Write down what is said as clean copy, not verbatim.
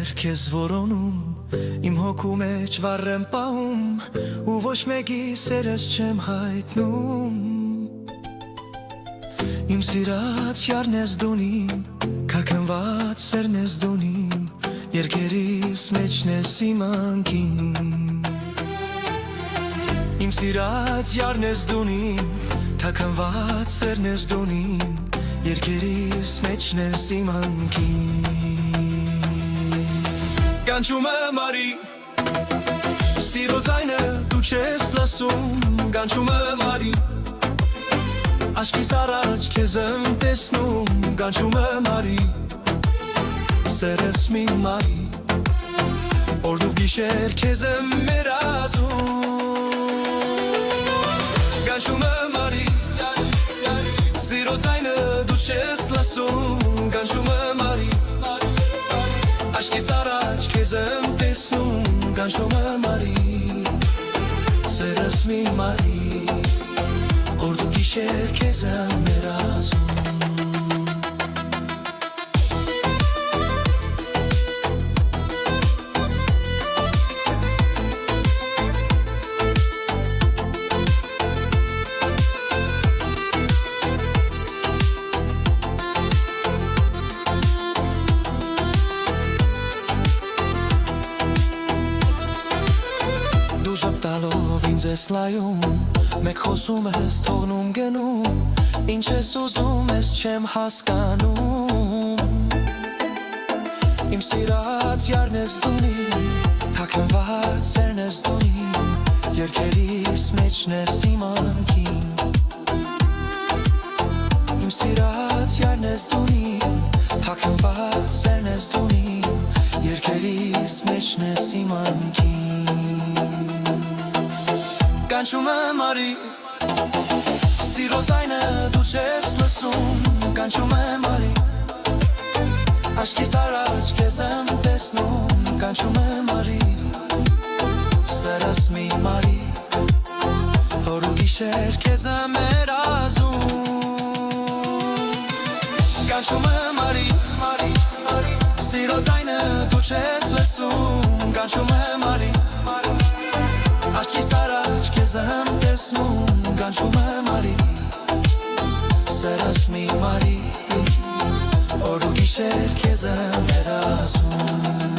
գիշեր քեզ որոնում Իմ հոգու մեջ վառ եմ պահում Ու ոչ մեկի սերս չեմ հայտնում Իմ սիրած յարն ես դունիմ Քաքնված սերն ես դունիմ Երկերիս մեջն ես իմ անկին Իմ սիրած յարն ես դունիմ Քաքնված սերն ես դունիմ Երկերիս մեջն ես իմ անկին Կանչում եմ արի Սիրո ձայնը դու չես լսում Կանչում եմ արի Աշկիս առաջ քեզ եմ տեսնում Կանչում եմ արի Սերս մի մարի Օրն ու գիշեր քեզ եմ մերազում Կանչում եմ արի Սիրո ձայնը դու չես լսում Կանչում եմ արի Աշկիս առաջ քեզ եմ տեսնում Կանչում եմ արի Սերս մի մարի Օրն ու գիշեր քեզ եմ մերազում Ժպտալով ինձ ես լայում Մեկ խոսում ես թողնում գնում Ինչ ես ուզում ես չեմ հասկանում Իմ սիրած յարն ես դունիմ Թաքնված սերն ես դունիմ Երկերիս մեջն ես իմ անկին Իմ սիրած յարն ես դունիմ Թաքնված սերն ես դունիմ Երկերիս մեջն ես իմ անկին Կանչում եմ արի Սիրո ձայնը դու չես լսում Կանչում եմ արի Աշկիս առաջ քեզ եմ տեսնում Կանչում եմ արի Սերս մի մարի Օր ու գիշեր քեզ եմ մերազում Կանչում եմ արի Սիրո ձայնը դու չես լսում Կանչում եմ արի Աշկիս առաջ քեզ եմ տեսնում Կանչում եմ արի Սերս մի մարի Օր ու գիշեր քեզ եմ մերազում